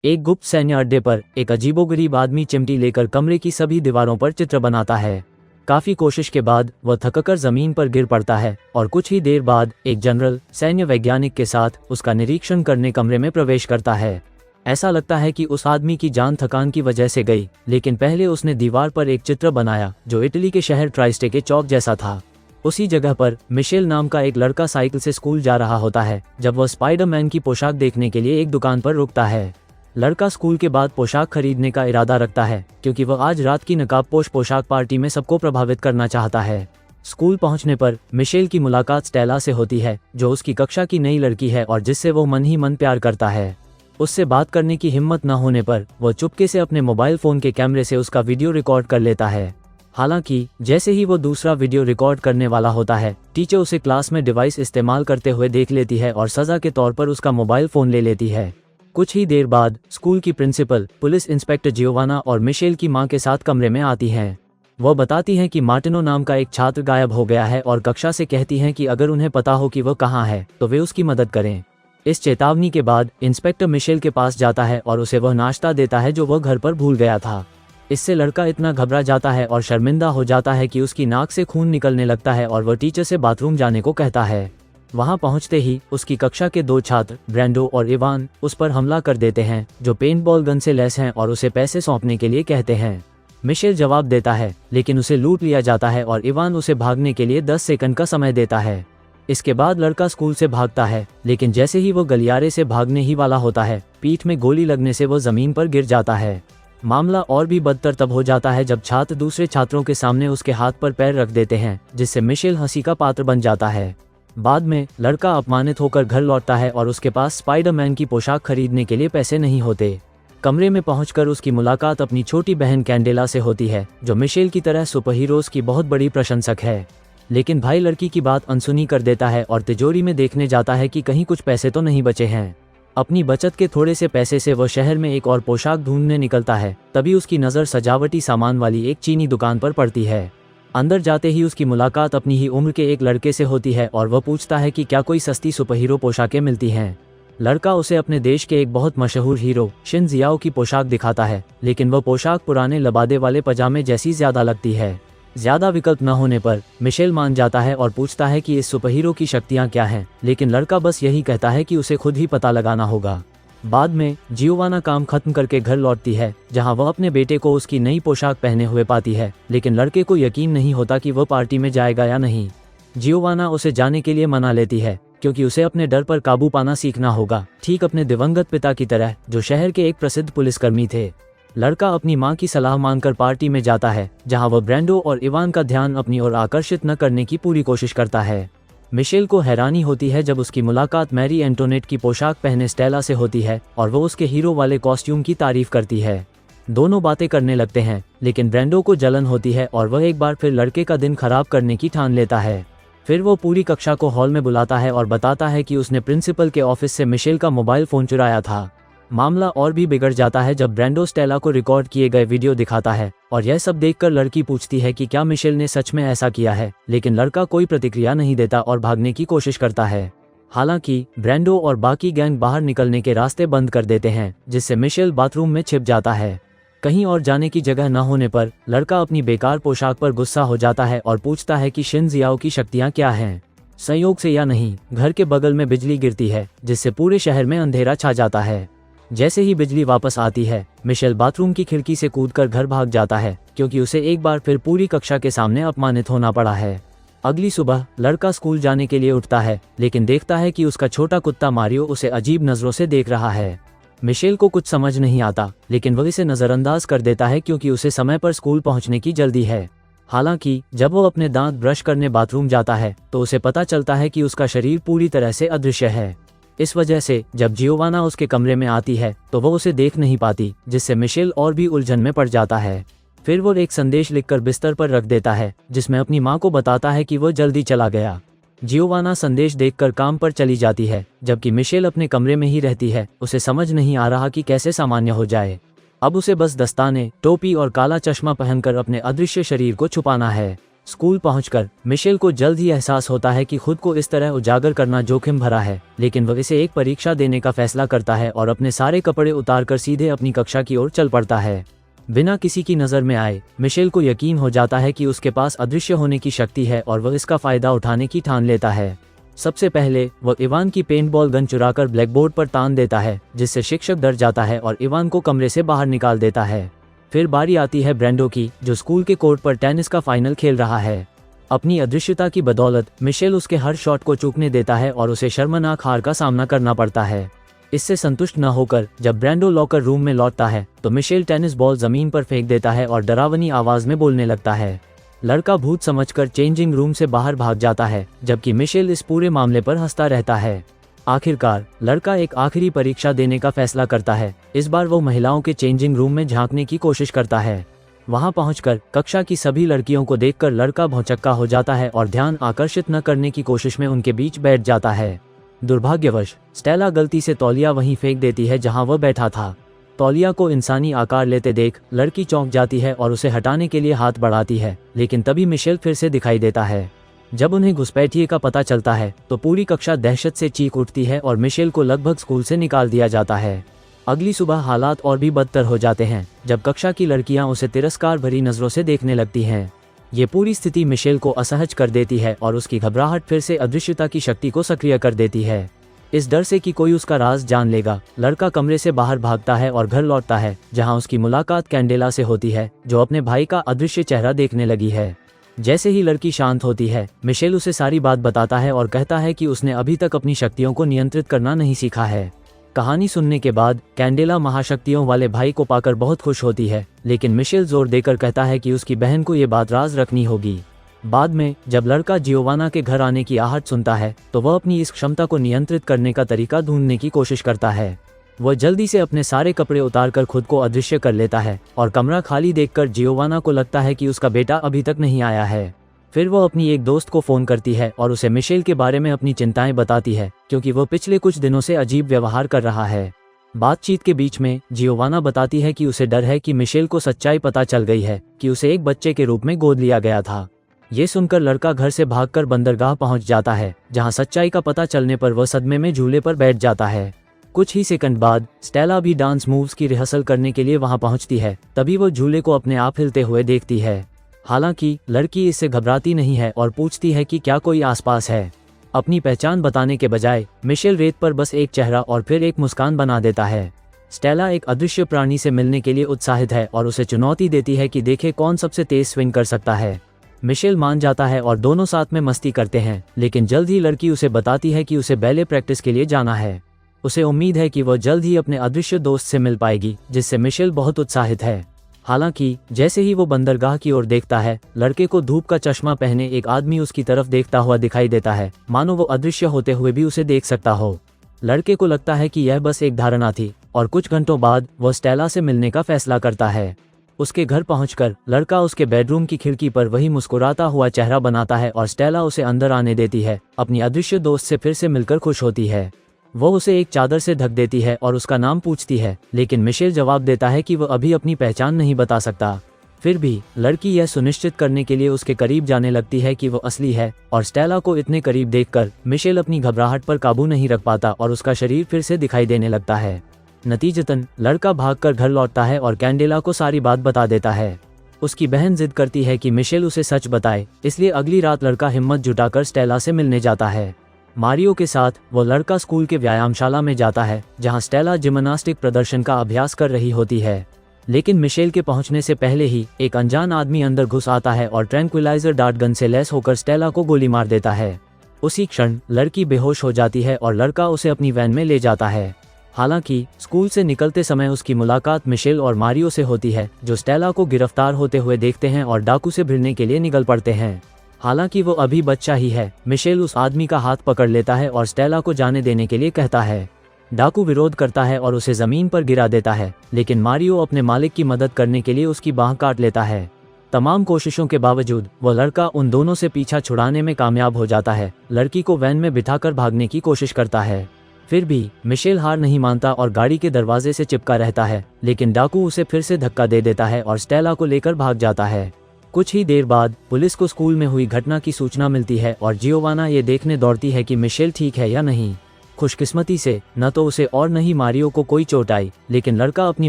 एक गुप्त सैन्य अड्डे पर एक अजीबोगरीब आदमी चिमटी लेकर कमरे की सभी दीवारों पर चित्र बनाता है। काफी कोशिश के बाद वह थककर जमीन पर गिर पड़ता है और कुछ ही देर बाद एक जनरल सैन्य वैज्ञानिक के साथ उसका निरीक्षण करने कमरे में प्रवेश करता है। ऐसा लगता है कि उस आदमी की जान थकान की वजह से गई, लेकिन पहले उसने दीवार पर एक चित्र बनाया जो इटली के शहर ट्राइस्टे के चौक जैसा था। उसी जगह पर मिशेल नाम का एक लड़का साइकिल से स्कूल जा रहा होता है जब वह स्पाइडरमैन की पोशाक देखने के लिए एक दुकान पर रुकता है। लड़का स्कूल के बाद पोशाक खरीदने का इरादा रखता है क्योंकि वह आज रात की नकाबपोश पोशाक पार्टी में सबको प्रभावित करना चाहता है। स्कूल पहुंचने पर मिशेल की मुलाकात स्टेला से होती है जो उसकी कक्षा की नई लड़की है और जिससे वो मन ही मन प्यार करता है। उससे बात करने की हिम्मत न होने पर वह चुपके से अपने मोबाइल फोन के कैमरे से उसका वीडियो रिकॉर्ड कर लेता है। हालांकि जैसे ही वो दूसरा वीडियो रिकॉर्ड करने वाला होता है, टीचर उसे क्लास में डिवाइस इस्तेमाल करते हुए देख लेती है और सजा के तौर पर उसका मोबाइल फोन ले लेती है। कुछ ही देर बाद स्कूल की प्रिंसिपल, पुलिस इंस्पेक्टर जियोवाना और मिशेल की मां के साथ कमरे में आती हैं। वह बताती हैं कि मार्टिनो नाम का एक छात्र गायब हो गया है और कक्षा से कहती हैं कि अगर उन्हें पता हो कि वह कहाँ है तो वे उसकी मदद करें। इस चेतावनी के बाद इंस्पेक्टर मिशेल के पास जाता है और उसे वह नाश्ता देता है जो वह घर पर भूल गया था। इससे लड़का इतना घबरा जाता है और शर्मिंदा हो जाता है कि उसकी नाक से खून निकलने लगता है और वह टीचर से बाथरूम जाने को कहता है। वहां पहुंचते ही उसकी कक्षा के दो छात्र ब्रेंडो और इवान उस पर हमला कर देते हैं जो पेंटबॉल गन से लैस हैं और उसे पैसे सौंपने के लिए कहते हैं। मिशेल जवाब देता है लेकिन उसे लूट लिया जाता है और इवान उसे भागने के लिए 10 सेकंड का समय देता है। इसके बाद लड़का स्कूल से भागता है, लेकिन जैसे ही वो गलियारे से भागने ही वाला होता है, पीठ में गोली लगने से वो जमीन पर गिर जाता है। मामला और भी बदतर तब हो जाता है जब छात्र दूसरे छात्रों के सामने उसके हाथ पर पैर रख देते हैं, जिससे मिशेल हंसी का पात्र बन जाता है। बाद में लड़का अपमानित होकर घर लौटता है और उसके पास स्पाइडरमैन की पोशाक खरीदने के लिए पैसे नहीं होते। कमरे में पहुंचकर उसकी मुलाकात अपनी छोटी बहन कैंडेला से होती है जो मिशेल की तरह सुपर हीरोज की बहुत बड़ी प्रशंसक है। लेकिन भाई लड़की की बात अनसुनी कर देता है और तिजोरी में देखने जाता है कि कहीं कुछ पैसे तो नहीं बचे हैं। अपनी बचत के थोड़े से पैसे से वह शहर में एक और पोशाक ढूंढने निकलता है। तभी उसकी नज़र सजावटी सामान वाली एक चीनी दुकान पर पड़ती है। अंदर जाते ही उसकी मुलाकात अपनी ही उम्र के एक लड़के से होती है और वह पूछता है कि क्या कोई सस्ती सुपरहीरो पोशाकें मिलती हैं। लड़का उसे अपने देश के एक बहुत मशहूर हीरो शिन जियाओ की पोशाक दिखाता है, लेकिन वह पोशाक पुराने लबादे वाले पजामे जैसी ज्यादा लगती है। ज्यादा विकल्प न होने पर मिशेल मान जाता है और पूछता है कि इस सुपरहीरो की शक्तियां क्या हैं, लेकिन लड़का बस यही कहता है कि उसे खुद ही पता लगाना होगा। बाद में जियोवाना काम खत्म करके घर लौटती है, जहां वह अपने बेटे को उसकी नई पोशाक पहने हुए पाती है, लेकिन लड़के को यकीन नहीं होता कि वह पार्टी में जाएगा या नहीं। जियोवाना उसे जाने के लिए मना लेती है क्योंकि उसे अपने डर पर काबू पाना सीखना होगा, ठीक अपने दिवंगत पिता की तरह जो शहर के एक प्रसिद्ध पुलिसकर्मी थे। लड़का अपनी मां की सलाह मानकर पार्टी में जाता है, जहां वह ब्रेंडो और इवान का ध्यान अपनी ओर आकर्षित न करने की पूरी कोशिश करता है। मिशेल को हैरानी होती है जब उसकी मुलाकात मैरी एंटोनेट की पोशाक पहने स्टेला से होती है और वो उसके हीरो वाले कॉस्ट्यूम की तारीफ करती है। दोनों बातें करने लगते हैं, लेकिन ब्रेंडो को जलन होती है और वह एक बार फिर लड़के का दिन खराब करने की ठान लेता है। फिर वो पूरी कक्षा को हॉल में बुलाता है और बताता है कि उसने प्रिंसिपल के ऑफिस से मिशेल का मोबाइल फोन चुराया था। मामला और भी बिगड़ जाता है जब ब्रेंडो स्टेला को रिकॉर्ड किए गए वीडियो दिखाता है और यह सब देखकर लड़की पूछती है कि क्या मिशेल ने सच में ऐसा किया है, लेकिन लड़का कोई प्रतिक्रिया नहीं देता और भागने की कोशिश करता है। हालांकि ब्रेंडो और बाकी गैंग बाहर निकलने के रास्ते बंद कर देते हैं, जिससे मिशेल बाथरूम में छिप जाता है। कहीं और जाने की जगह न होने पर लड़का अपनी बेकार पोशाक पर गुस्सा हो जाता है और पूछता है कि शिन जियाओ की शक्तियाँ क्या हैं। संयोग से या नहीं, घर के बगल में बिजली गिरती है, जिससे पूरे शहर में अंधेरा छा जाता है। जैसे ही बिजली वापस आती है, मिशेल बाथरूम की खिड़की से कूदकर घर भाग जाता है क्योंकि उसे एक बार फिर पूरी कक्षा के सामने अपमानित होना पड़ा है। अगली सुबह लड़का स्कूल जाने के लिए उठता है, लेकिन देखता है कि उसका छोटा कुत्ता मारियो उसे अजीब नजरों से देख रहा है। मिशेल को कुछ समझ नहीं आता, लेकिन वह इसे नजरअंदाज कर देता है क्योंकि उसे समय पर स्कूल पहुंचने की जल्दी है। हालांकि जब वो अपने दांत ब्रश करने बाथरूम जाता है तो उसे पता चलता है कि उसका शरीर पूरी तरह से अदृश्य है। इस वजह से जब जियोवाना उसके कमरे में आती है तो वो उसे देख नहीं पाती, जिससे मिशेल और भी उलझन में पड़ जाता है। फिर वो एक संदेश लिखकर बिस्तर पर रख देता है, जिसमें अपनी मां को बताता है कि वो जल्दी चला गया। जियोवाना संदेश देखकर काम पर चली जाती है, जबकि मिशेल अपने कमरे में ही रहती है। उसे समझ नहीं आ रहा कि कैसे सामान्य हो जाए। अब उसे बस दस्ताने, टोपी और काला चश्मा पहनकर अपने अदृश्य शरीर को छुपाना है। स्कूल पहुंचकर मिशेल को जल्द ही एहसास होता है कि खुद को इस तरह उजागर करना जोखिम भरा है, लेकिन वह इसे एक परीक्षा देने का फैसला करता है और अपने सारे कपड़े उतारकर सीधे अपनी कक्षा की ओर चल पड़ता है। बिना किसी की नज़र में आए मिशेल को यकीन हो जाता है कि उसके पास अदृश्य होने की शक्ति है और वह इसका फ़ायदा उठाने की ठान लेता है। सबसे पहले वह इवान की पेंटबॉल गन चुराकर ब्लैकबोर्ड पर तान देता है, जिससे शिक्षक डर जाता है और इवान को कमरे से बाहर निकाल देता है। फिर बारी आती है ब्रेंडो की, जो स्कूल के कोर्ट पर टेनिस का फाइनल खेल रहा है। अपनी अदृश्यता की बदौलत मिशेल उसके हर शॉट को चूकने देता है और उसे शर्मनाक हार का सामना करना पड़ता है। इससे संतुष्ट न होकर जब ब्रेंडो लॉकर रूम में लौटता है तो मिशेल टेनिस बॉल जमीन पर फेंक देता है और डरावनी आवाज में बोलने लगता है। लड़का भूत समझकर चेंजिंग रूम से बाहर भाग जाता है, जबकि मिशेल इस पूरे मामले पर हंसता रहता है। आखिरकार लड़का एक आखिरी परीक्षा देने का फैसला करता है। इस बार वो महिलाओं के चेंजिंग रूम में झांकने की कोशिश करता है। वहां पहुंचकर कक्षा की सभी लड़कियों को देखकर लड़का भौचक्का हो जाता है और ध्यान आकर्षित न करने की कोशिश में उनके बीच बैठ जाता है। दुर्भाग्यवश स्टेला गलती से तौलिया वहीं फेंक देती है जहां वह बैठा था। तौलिया को इंसानी आकार लेते देख लड़की चौंक जाती है और उसे हटाने के लिए हाथ बढ़ाती है, लेकिन तभी मिशेल फिर से दिखाई देता है। जब उन्हें घुसपैठिए का पता चलता है तो पूरी कक्षा दहशत से चीख उठती है और मिशेल को लगभग स्कूल से निकाल दिया जाता है। अगली सुबह हालात और भी बदतर हो जाते हैं जब कक्षा की लड़कियां उसे तिरस्कार भरी नजरों से देखने लगती हैं। ये पूरी स्थिति मिशेल को असहज कर देती है और उसकी घबराहट फिर से अदृश्यता की शक्ति को सक्रिय कर देती है। इस डर से कि कोई उसका राज जान लेगा, लड़का कमरे से बाहर भागता है और घर लौटता है, जहां उसकी मुलाकात कैंडेला से होती है, जो अपने भाई का अदृश्य चेहरा देखने लगी है। जैसे ही लड़की शांत होती है, मिशेल उसे सारी बात बताता है और कहता है कि उसने अभी तक अपनी शक्तियों को नियंत्रित करना नहीं सीखा है। कहानी सुनने के बाद कैंडेला महाशक्तियों वाले भाई को पाकर बहुत खुश होती है, लेकिन मिशेल जोर देकर कहता है कि उसकी बहन को ये बात राज रखनी होगी। बाद में जब लड़का जियोवाना के घर आने की आहट सुनता है तो वह अपनी इस क्षमता को नियंत्रित करने का तरीका ढूंढने की कोशिश करता है। वह जल्दी से अपने सारे कपड़े उतारकर खुद को अदृश्य कर लेता है और कमरा खाली देखकर जियोवाना को लगता है कि उसका बेटा अभी तक नहीं आया है। फिर वह अपनी एक दोस्त को फ़ोन करती है और उसे मिशेल के बारे में अपनी चिंताएं बताती है, क्योंकि वह पिछले कुछ दिनों से अजीब व्यवहार कर रहा है। बातचीत के बीच में जियोवाना बताती है कि उसे डर है कि मिशेल को सच्चाई पता चल गई है कि उसे एक बच्चे के रूप में गोद लिया गया था। ये सुनकर लड़का घर से भागकर बंदरगाह पहुंच जाता है, जहां सच्चाई का पता चलने पर वह सदमे में झूले पर बैठ जाता है। कुछ ही सेकंड बाद स्टेला भी डांस मूव्स की रिहर्सल करने के लिए वहां पहुंचती है। तभी वो झूले को अपने आप हिलते हुए देखती है। हालांकि लड़की इससे घबराती नहीं है और पूछती है कि क्या कोई आसपास है। अपनी पहचान बताने के बजाय मिशेल रेत पर बस एक चेहरा और फिर एक मुस्कान बना देता है। स्टेला एक अदृश्य प्राणी से मिलने के लिए उत्साहित है और उसे चुनौती देती है कि देखे कौन सबसे तेज स्विंग कर सकता है। मिशेल मान जाता है और दोनों साथ में मस्ती करते हैं, लेकिन जल्द ही लड़की उसे बताती है कि उसे बैले प्रैक्टिस के लिए जाना है। उसे उम्मीद है कि वह जल्द ही अपने अदृश्य दोस्त से मिल पाएगी, जिससे मिशेल बहुत उत्साहित है। हालांकि जैसे ही वो बंदरगाह की ओर देखता है, लड़के को धूप का चश्मा पहने एक आदमी उसकी तरफ देखता हुआ दिखाई देता है, मानो वो अदृश्य होते हुए भी उसे देख सकता हो। लड़के को लगता है कि यह बस एक धारणा थी और कुछ घंटों बाद वह स्टेला से मिलने का फैसला करता है। उसके घर पहुंचकर लड़का उसके बेडरूम की खिड़की पर वही मुस्कुराता हुआ चेहरा बनाता है और स्टेला उसे अंदर आने देती है। अपनी अदृश्य दोस्त से फिर से मिलकर खुश होती है। वो उसे एक चादर से ढक देती है और उसका नाम पूछती है, लेकिन मिशेल जवाब देता है कि वह अभी अपनी पहचान नहीं बता सकता। फिर भी लड़की यह सुनिश्चित करने के लिए उसके करीब जाने लगती है कि वो असली है, और स्टेला को इतने करीब देखकर मिशेल अपनी घबराहट पर काबू नहीं रख पाता और उसका शरीर फिर से दिखाई देने लगता है। नतीजतन लड़का भागकर घर लौटता है और कैंडेला को सारी बात बता देता है। उसकी बहन जिद करती है कि मिशेल उसे सच बताए, इसलिए अगली रात लड़का हिम्मत जुटाकर स्टेला से मिलने जाता है। मारियो के साथ वो लड़का स्कूल के व्यायामशाला में जाता है, जहां स्टेला जिम्नास्टिक प्रदर्शन का अभ्यास कर रही होती है। लेकिन मिशेल के पहुंचने से पहले ही एक अनजान आदमी अंदर घुस आता है और ट्रैंक्विलाइजर डार्ट गन से लैस होकर स्टेला को गोली मार देता है। उसी क्षण लड़की बेहोश हो जाती है और लड़का उसे अपनी वैन में ले जाता है। हालांकि स्कूल से निकलते समय उसकी मुलाकात मिशेल और मारियो से होती है, जो स्टेला को गिरफ्तार होते हुए देखते हैं और डाकू से भिड़ने के लिए निकल पड़ते हैं। हालांकि वो अभी बच्चा ही है, मिशेल उस आदमी का हाथ पकड़ लेता है और स्टेला को जाने देने के लिए कहता है। डाकू विरोध करता है और उसे जमीन पर गिरा देता है, लेकिन मारियो अपने मालिक की मदद करने के लिए उसकी बांह काट लेता है। तमाम कोशिशों के बावजूद वो लड़का उन दोनों से पीछा छुड़ाने में कामयाब हो जाता है। लड़की को वैन में बिठाकर भागने की कोशिश करता है। फिर भी मिशेल हार नहीं मानता और गाड़ी के दरवाजे से चिपका रहता है, लेकिन डाकू उसे फिर से धक्का दे देता है और स्टेला को लेकर भाग जाता है। कुछ ही देर बाद पुलिस को स्कूल में हुई घटना की सूचना मिलती है और जियोवाना ये देखने दौड़ती है कि मिशेल ठीक है या नहीं। खुशकिस्मती से न तो उसे और न ही मारियो को कोई चोट आई, लेकिन लड़का अपनी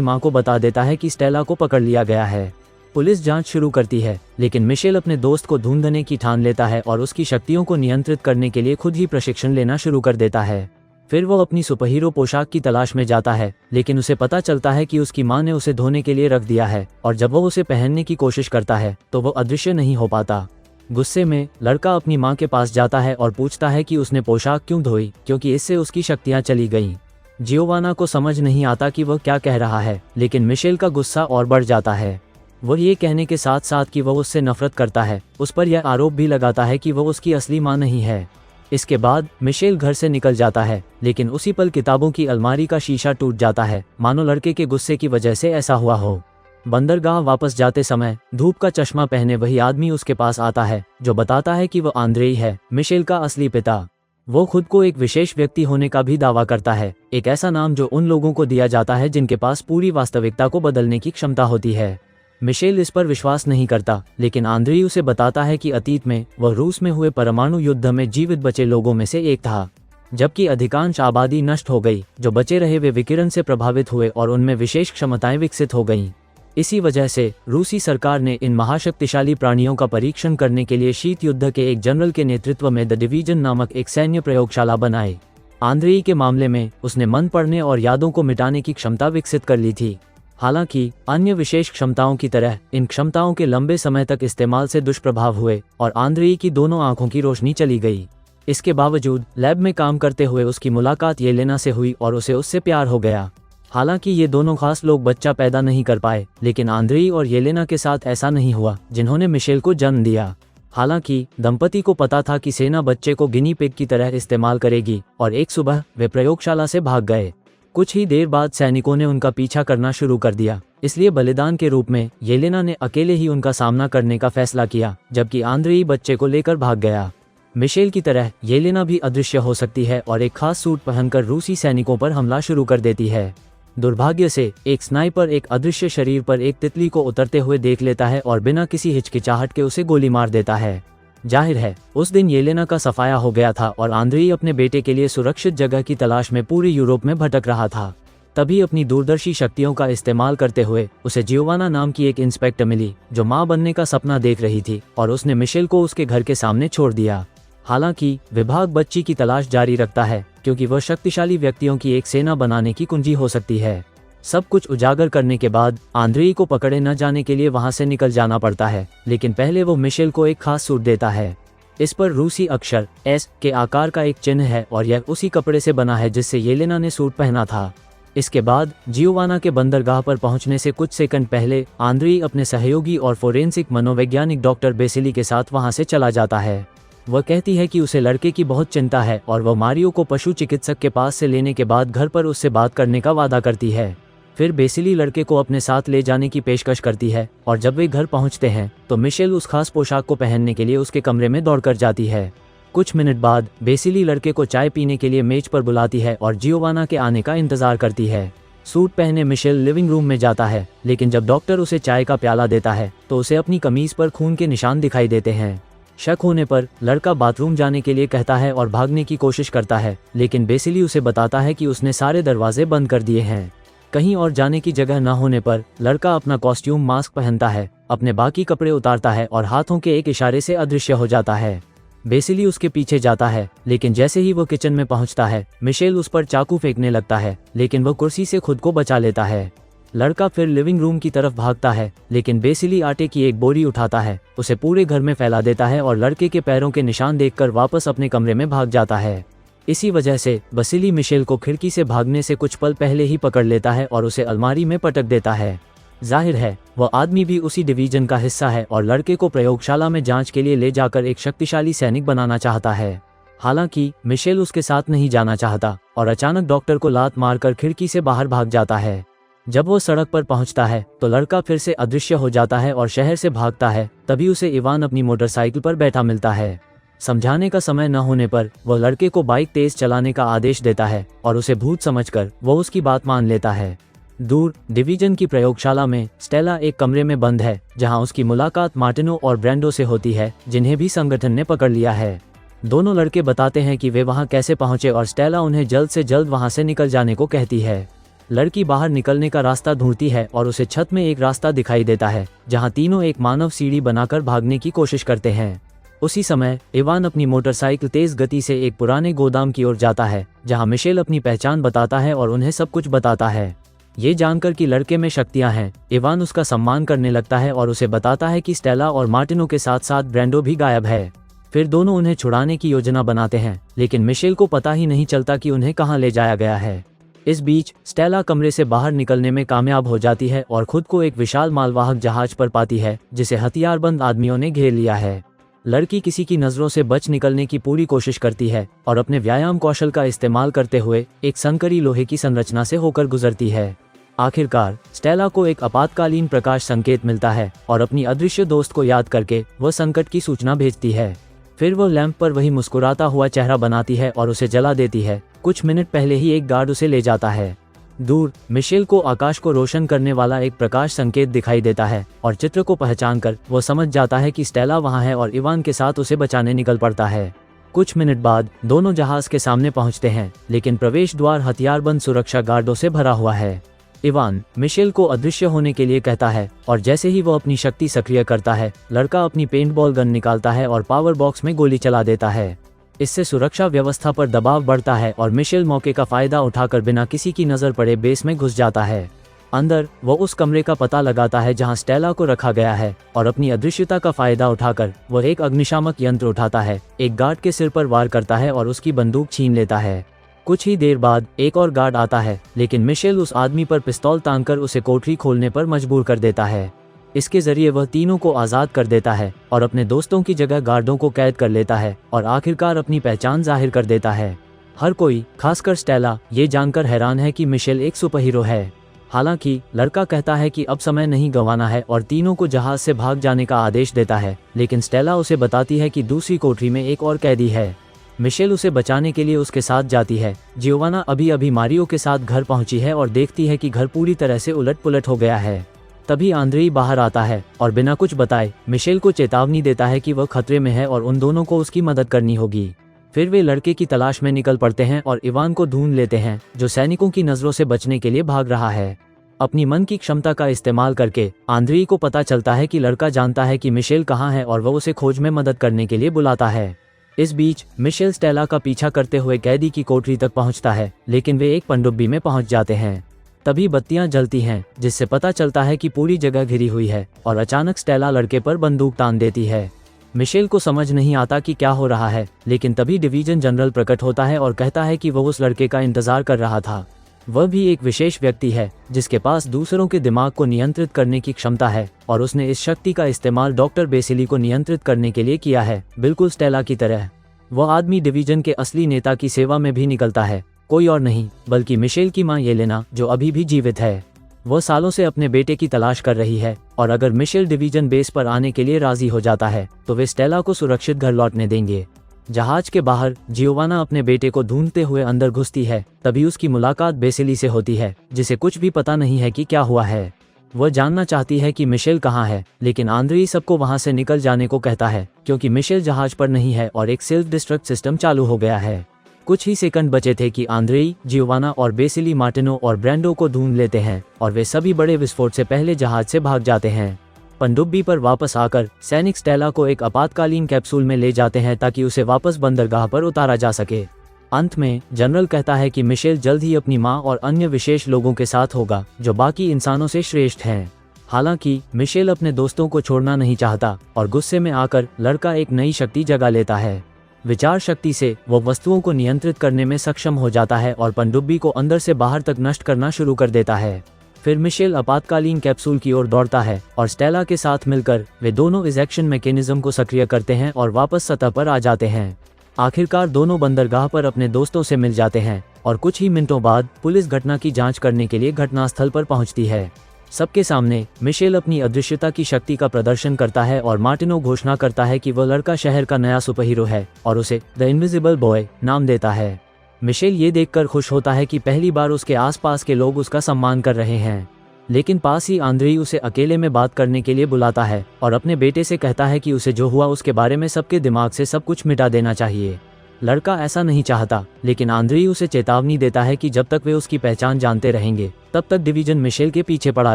मां को बता देता है कि स्टेला को पकड़ लिया गया है। पुलिस जांच शुरू करती है, लेकिन मिशेल अपने दोस्त को ढूंढने की ठान लेता है और उसकी शक्तियों को नियंत्रित करने के लिए खुद ही प्रशिक्षण लेना शुरू कर देता है। फिर वो अपनी सुपरहीरो पोशाक की तलाश में जाता है, लेकिन उसे पता चलता है कि उसकी मां ने उसे धोने के लिए रख दिया है और जब वो उसे पहनने की कोशिश करता है तो वो अदृश्य नहीं हो पाता। गुस्से में लड़का अपनी मां के पास जाता है और पूछता है कि उसने पोशाक क्यों धोई, क्योंकि इससे उसकी शक्तियां चली गईं। जियोवाना को समझ नहीं आता कि वह क्या कह रहा है, लेकिन मिशेल का गुस्सा और बढ़ जाता है। वह ये कहने के साथ साथ कि वह उससे नफरत करता है, उस पर यह आरोप भी लगाता है कि वह उसकी असली मां नहीं है। इसके बाद मिशेल घर से निकल जाता है, लेकिन उसी पल किताबों की अलमारी का शीशा टूट जाता है, मानो लड़के के गुस्से की वजह से ऐसा हुआ हो। बंदरगाह वापस जाते समय धूप का चश्मा पहने वही आदमी उसके पास आता है, जो बताता है कि वह आंद्रेई है, मिशेल का असली पिता। वो खुद को एक विशेष व्यक्ति होने का भी दावा करता है, एक ऐसा नाम जो उन लोगों को दिया जाता है जिनके पास पूरी वास्तविकता को बदलने की क्षमता होती है। मिशेल इस पर विश्वास नहीं करता, लेकिन आंद्रेई उसे बताता है कि अतीत में वह रूस में हुए परमाणु युद्ध में जीवित बचे लोगों में से एक था। जबकि अधिकांश आबादी नष्ट हो गई, जो बचे रहे वे विकिरण से प्रभावित हुए और उनमें विशेष क्षमताएं विकसित हो गईं। इसी वजह से रूसी सरकार ने इन महाशक्तिशाली प्राणियों का परीक्षण करने के लिए शीत युद्ध के एक जनरल के नेतृत्व में द डिवीजन नामक एक सैन्य प्रयोगशाला बनाई। आंद्रेई के मामले में उसने मन पढ़ने और यादों को मिटाने की क्षमता विकसित कर ली थी। हालांकि अन्य विशेष क्षमताओं की तरह इन क्षमताओं के लंबे समय तक इस्तेमाल से दुष्प्रभाव हुए और आंद्रेई की दोनों आंखों की रोशनी चली गई। इसके बावजूद लैब में काम करते हुए उसकी मुलाकात येलेना से हुई और उसे उससे प्यार हो गया। हालांकि ये दोनों खास लोग बच्चा पैदा नहीं कर पाए, लेकिन आंद्रेई और येलेना के साथ ऐसा नहीं हुआ जिन्होंने मिशेल को जन्म दिया। हालांकि दंपति को पता था कि सेना बच्चे को गिनी पिग की तरह इस्तेमाल करेगी और एक सुबह वे प्रयोगशाला से भाग गए। कुछ ही देर बाद सैनिकों ने उनका पीछा करना शुरू कर दिया, इसलिए बलिदान के रूप में येलेना ने अकेले ही उनका सामना करने का फैसला किया, जबकि आंद्रेई बच्चे को लेकर भाग गया। मिशेल की तरह येलेना भी अदृश्य हो सकती है और एक खास सूट पहनकर रूसी सैनिकों पर हमला शुरू कर देती है। दुर्भाग्य से एक स्नाइपर एक अदृश्य शरीर पर एक तितली को उतरते हुए देख लेता है और बिना किसी हिचकिचाहट के उसे गोली मार देता है। जाहिर है उस दिन येलेना का सफाया हो गया था और आंद्रेई अपने बेटे के लिए सुरक्षित जगह की तलाश में पूरे यूरोप में भटक रहा था। तभी अपनी दूरदर्शी शक्तियों का इस्तेमाल करते हुए उसे जियोवाना नाम की एक इंस्पेक्टर मिली, जो मां बनने का सपना देख रही थी, और उसने मिशेल को उसके घर के सामने छोड़ दिया। हालांकि विभाग बच्ची की तलाश जारी रखता है, क्योंकि वह शक्तिशाली व्यक्तियों की एक सेना बनाने की कुंजी हो सकती है। सब कुछ उजागर करने के बाद आंद्रेई को पकड़े न जाने के लिए वहां से निकल जाना पड़ता है, लेकिन पहले वो मिशेल को एक खास सूट देता है। इस पर रूसी अक्षर एस के आकार का एक चिन्ह है और यह उसी कपड़े से बना है जिससे येलेना ने सूट पहना था। इसके बाद जियोवाना के बंदरगाह पर पहुंचने से कुछ सेकंड पहले आंद्रेई अपने सहयोगी और फोरेंसिक मनोवैज्ञानिक डॉक्टर बेसिली के साथ वहां से चला जाता है। वह कहती है कि उसे लड़के की बहुत चिंता है और वह मारियो को पशु चिकित्सक के पास से लेने के बाद घर पर उससे बात करने का वादा करती है। फिर बेसिली लड़के को अपने साथ ले जाने की पेशकश करती है और जब वे घर पहुंचते हैं तो मिशेल उस खास पोशाक को पहनने के लिए उसके कमरे में दौड़कर जाती है। कुछ मिनट बाद बेसिली लड़के को चाय पीने के लिए मेज पर बुलाती है और जियोवाना के आने का इंतजार करती है। सूट पहने मिशेल लिविंग रूम में जाता है, लेकिन जब डॉक्टर उसे चाय का प्याला देता है तो उसे अपनी कमीज पर खून के निशान दिखाई देते हैं। शक होने पर लड़का बाथरूम जाने के लिए कहता है और भागने की कोशिश करता है, लेकिन बेसिली उसे बताता है कि उसने सारे दरवाजे बंद कर दिए हैं। कहीं और जाने की जगह न होने पर लड़का अपना कॉस्ट्यूम मास्क पहनता है, अपने बाकी कपड़े उतारता है और हाथों के एक इशारे से अदृश्य हो जाता है। बेसिली उसके पीछे जाता है, लेकिन जैसे ही वो किचन में पहुंचता है मिशेल उस पर चाकू फेंकने लगता है, लेकिन वो कुर्सी से खुद को बचा लेता है। लड़का फिर लिविंग रूम की तरफ भागता है, लेकिन बेसिली आटे की एक बोरी उठाता है, उसे पूरे घर में फैला देता है और लड़के के पैरों के निशान देखकर वापस अपने कमरे में भाग जाता है। इसी वजह से बेसिली मिशेल को खिड़की से भागने से कुछ पल पहले ही पकड़ लेता है और उसे अलमारी में पटक देता है। जाहिर है वह आदमी भी उसी डिवीजन का हिस्सा है और लड़के को प्रयोगशाला में जांच के लिए ले जाकर एक शक्तिशाली सैनिक बनाना चाहता है। हालांकि मिशेल उसके साथ नहीं जाना चाहता और अचानक डॉक्टर को लात मारकर खिड़की से बाहर भाग जाता है। जब वो सड़क पर पहुंचता है तो लड़का फिर से अदृश्य हो जाता है और शहर से भागता है। तभी उसे इवान अपनी मोटरसाइकिल पर बैठा मिलता है। समझाने का समय न होने पर वह लड़के को बाइक तेज चलाने का आदेश देता है और उसे भूत समझकर वो उसकी बात मान लेता है। दूर डिवीजन की प्रयोगशाला में स्टेला एक कमरे में बंद है, जहां उसकी मुलाकात मार्टिनो और ब्रेंडो से होती है, जिन्हें भी संगठन ने पकड़ लिया है। दोनों लड़के बताते हैं कि वे वहां कैसे पहुंचे और स्टेला उन्हें जल्द से जल्द वहां से निकल जाने को कहती है। लड़की बाहर निकलने का रास्ता ढूंढती है और उसे छत में एक रास्ता दिखाई देता है, जहां तीनों एक मानव सीढ़ी बनाकर भागने की कोशिश करते हैं। उसी समय इवान अपनी मोटरसाइकिल तेज गति से एक पुराने गोदाम की ओर जाता है, जहां मिशेल अपनी पहचान बताता है और उन्हें सब कुछ बताता है। ये जानकर कि लड़के में शक्तियां हैं, इवान उसका सम्मान करने लगता है और उसे बताता है कि स्टेला और मार्टिनो के साथ साथ ब्रेंडो भी गायब है। फिर दोनों उन्हें छुड़ाने की योजना बनाते हैं, लेकिन मिशेल को पता ही नहीं चलता कि उन्हें कहां ले जाया गया है। इस बीच स्टेला कमरे से बाहर निकलने में कामयाब हो जाती है और खुद को एक विशाल मालवाहक जहाज पर पाती है, जिसे हथियारबंद आदमियों ने घेर लिया है। लड़की किसी की नजरों से बच निकलने की पूरी कोशिश करती है और अपने व्यायाम कौशल का इस्तेमाल करते हुए एक संकरी लोहे की संरचना से होकर गुजरती है। आखिरकार स्टेला को एक आपातकालीन प्रकाश संकेत मिलता है और अपनी अदृश्य दोस्त को याद करके वह संकट की सूचना भेजती है। फिर वो लैंप पर वही मुस्कुराता हुआ चेहरा बनाती है और उसे जला देती है। कुछ मिनट पहले ही एक गार्ड उसे ले जाता है। दूर मिशेल को आकाश को रोशन करने वाला एक प्रकाश संकेत दिखाई देता है और चित्र को पहचानकर वो समझ जाता है कि स्टेला वहां है और इवान के साथ उसे बचाने निकल पड़ता है। कुछ मिनट बाद दोनों जहाज के सामने पहुंचते हैं, लेकिन प्रवेश द्वार हथियारबंद सुरक्षा गार्डों से भरा हुआ है। इवान मिशेल को अदृश्य होने के लिए कहता है और जैसे ही वो अपनी शक्ति सक्रिय करता है, लड़का अपनी पेंटबॉल गन निकालता है और पावर बॉक्स में गोली चला देता है। इससे सुरक्षा व्यवस्था पर दबाव बढ़ता है और मिशेल मौके का फायदा उठाकर बिना किसी की नजर पड़े बेस में घुस जाता है। अंदर वो उस कमरे का पता लगाता है जहां स्टेला को रखा गया है और अपनी अदृश्यता का फायदा उठाकर वह एक अग्निशामक यंत्र उठाता है, एक गार्ड के सिर पर वार करता है और उसकी बंदूक छीन लेता है। कुछ ही देर बाद एक और गार्ड आता है, लेकिन मिशेल उस आदमी पर पिस्तौल तानकर उसे कोठरी खोलने पर मजबूर कर देता है। इसके जरिए वह तीनों को आज़ाद कर देता है और अपने दोस्तों की जगह गार्डों को कैद कर लेता है और आखिरकार अपनी पहचान जाहिर कर देता है। हर कोई, खासकर स्टेला, ये जानकर हैरान है कि मिशेल एक सुपर हीरो है। हालांकि लड़का कहता है कि अब समय नहीं गंवाना है और तीनों को जहाज से भाग जाने का आदेश देता है, लेकिन स्टेला उसे बताती है कि दूसरी कोठरी में एक और कैदी है। मिशेल उसे बचाने के लिए उसके साथ जाती है। जियोवाना अभी अभी मारियो के साथ घर पहुंची है और देखती है कि घर पूरी तरह से उलट पुलट हो गया है। तभी आंद्रेई बाहर आता है और बिना कुछ बताए मिशेल को चेतावनी देता है कि वह खतरे में है और उन दोनों को उसकी मदद करनी होगी। फिर वे लड़के की तलाश में निकल पड़ते हैं और इवान को ढूंढ लेते हैं, जो सैनिकों की नजरों से बचने के लिए भाग रहा है। अपनी मन की क्षमता का इस्तेमाल करके आंद्रेई को पता चलता है कि लड़का जानता है कि मिशेल कहाँ है और वह उसे खोज में मदद करने के लिए बुलाता है। इस बीच मिशेल स्टेला का पीछा करते हुए कैदी की कोठरी तक पहुंचता है, लेकिन वे एक पनडुब्बी में पहुंच जाते हैं। तभी बत्तियां जलती हैं, जिससे पता चलता है कि पूरी जगह घिरी हुई है और अचानक स्टेला लड़के पर बंदूक तान देती है। मिशेल को समझ नहीं आता कि क्या हो रहा है, लेकिन तभी डिवीजन जनरल प्रकट होता है और कहता है कि वह उस लड़के का इंतजार कर रहा था। वह भी एक विशेष व्यक्ति है जिसके पास दूसरों के दिमाग को नियंत्रित करने की क्षमता है और उसने इस शक्ति का इस्तेमाल डॉक्टर बेसिली को नियंत्रित करने के लिए किया है, बिल्कुल स्टेला की तरह। वह आदमी डिवीजन के असली नेता की सेवा में भी निकलता है, कोई और नहीं बल्कि मिशेल की मां येलेना, जो अभी भी जीवित है। वह सालों से अपने बेटे की तलाश कर रही है और अगर मिशेल डिवीजन बेस पर आने के लिए राजी हो जाता है तो वे स्टेला को सुरक्षित घर लौटने देंगे। जहाज के बाहर जियोवाना अपने बेटे को ढूंढते हुए अंदर घुसती है। तभी उसकी मुलाकात बेसिली से होती है, जिसे कुछ भी पता नहीं है कि क्या हुआ है। वह जानना चाहती है कि मिशेल कहाँ है, लेकिन आंद्रेई सबको वहां से निकल जाने को कहता है क्योंकि मिशेल जहाज पर नहीं है और एक सेल्फ डिस्ट्रक्ट सिस्टम चालू हो गया है। कुछ ही सेकंड बचे थे कि आंद्रेई, जियोवाना और बेसिली मार्टिनो और ब्रेंडो को ढूंढ लेते हैं और वे सभी बड़े विस्फोट से पहले जहाज से भाग जाते हैं। पनडुब्बी पर वापस आकर सैनिक स्टेला को एक आपातकालीन कैप्सूल में ले जाते हैं ताकि उसे वापस बंदरगाह पर उतारा जा सके। अंत में जनरल कहता है कि मिशेल जल्द ही अपनी मां और अन्य विशेष लोगों के साथ होगा जो बाकी इंसानों से श्रेष्ठ हैं। हालांकि मिशेल अपने दोस्तों को छोड़ना नहीं चाहता और गुस्से में आकर लड़का एक नई शक्ति जगा लेता है। विचार शक्ति से वो वस्तुओं को नियंत्रित करने में सक्षम हो जाता है और पनडुब्बी को अंदर से बाहर तक नष्ट करना शुरू कर देता है। फिर मिशेल आपातकालीन कैप्सूल की ओर दौड़ता है और स्टेला के साथ मिलकर वे दोनों इजेक्शन मैकेनिज्म को सक्रिय करते हैं और वापस सतह पर आ जाते हैं। आखिरकार दोनों बंदरगाह पर अपने दोस्तों से मिल जाते हैं और कुछ ही मिनटों बाद पुलिस घटना की जांच करने के लिए घटनास्थल पर पहुंचती है। सबके सामने मिशेल अपनी अदृश्यता की शक्ति का प्रदर्शन करता है और मार्टिनो घोषणा करता है कि वह लड़का शहर का नया सुपरहीरो है और उसे द इनविजिबल बॉय नाम देता है। मिशेल ये देखकर खुश होता है कि पहली बार उसके आसपास के लोग उसका सम्मान कर रहे हैं। लेकिन पास ही आंद्रेई उसे अकेले में बात करने के लिए बुलाता है और अपने बेटे से कहता है कि उसे जो हुआ उसके बारे में सबके दिमाग से सब कुछ मिटा देना चाहिए। लड़का ऐसा नहीं चाहता, लेकिन आंद्रेई उसे चेतावनी देता है कि जब तक वे उसकी पहचान जानते रहेंगे तब तक डिवीजन मिशेल के पीछे पड़ा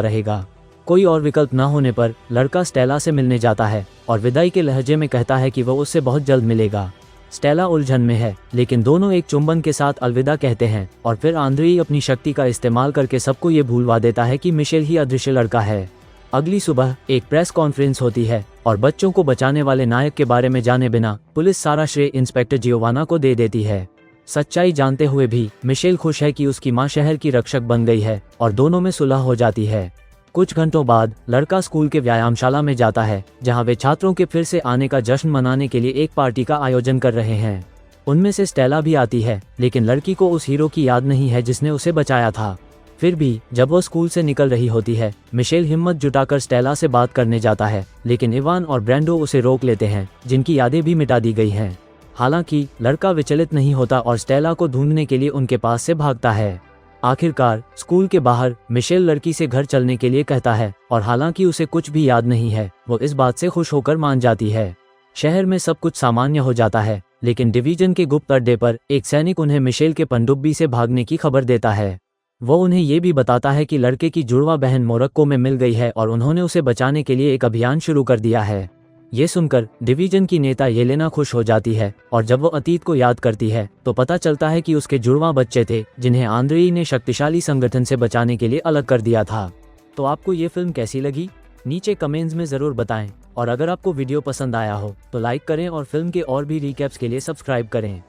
रहेगा। कोई और विकल्प न होने पर लड़का स्टेला से मिलने जाता है और विदाई के लहजे में कहता है कि वह उससे बहुत जल्द मिलेगा। स्टेला उलझन में है, लेकिन दोनों एक चुंबन के साथ अलविदा कहते हैं और फिर आंद्रेई अपनी शक्ति का इस्तेमाल करके सबको ये भूलवा देता है कि मिशेल ही अदृश्य लड़का है। अगली सुबह एक प्रेस कॉन्फ्रेंस होती है और बच्चों को बचाने वाले नायक के बारे में जाने बिना पुलिस सारा श्रेय इंस्पेक्टर जियोवाना को दे देती है। सच्चाई जानते हुए भी मिशेल खुश है कि उसकी मां शहर की रक्षक बन गई है और दोनों में सुलह हो जाती है। कुछ घंटों बाद लड़का स्कूल के व्यायामशाला में जाता है, जहां वे छात्रों के फिर से आने का जश्न मनाने के लिए एक पार्टी का आयोजन कर रहे हैं। उनमें से स्टेला भी आती है, लेकिन लड़की को उस हीरो की याद नहीं है जिसने उसे बचाया था। फिर भी जब वो स्कूल से निकल रही होती है, मिशेल हिम्मत जुटाकर स्टेला से बात करने जाता है, लेकिन इवान और ब्रेंडो उसे रोक लेते हैं, जिनकी यादें भी मिटा दी गई हैं। हालांकि लड़का विचलित नहीं होता और स्टेला को ढूंढने के लिए उनके पास से भागता है। आखिरकार स्कूल के बाहर मिशेल लड़की से घर चलने के लिए कहता है और हालांकि उसे कुछ भी याद नहीं है, वो इस बात से खुश होकर मान जाती है। शहर में सब कुछ सामान्य हो जाता है, लेकिन डिवीजन के गुप्त अड्डे पर एक सैनिक उन्हें मिशेल के पनडुब्बी से भागने की खबर देता है। वो उन्हें ये भी बताता है कि लड़के की जुड़वा बहन मोरक्को में मिल गई है और उन्होंने उसे बचाने के लिए एक अभियान शुरू कर दिया है। ये सुनकर डिवीजन की नेता येलेना खुश हो जाती है और जब वो अतीत को याद करती है तो पता चलता है कि उसके जुड़वा बच्चे थे जिन्हें आंद्रेई ने शक्तिशाली संगठन से बचाने के लिए अलग कर दिया था। तो आपको ये फिल्म कैसी लगी? नीचे कमेंट्स में ज़रूर बताएं और अगर आपको वीडियो पसंद आया हो तो लाइक करें और फिल्म के और भी रिकैप्स के लिए सब्सक्राइब करें।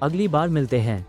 अगली बार मिलते हैं।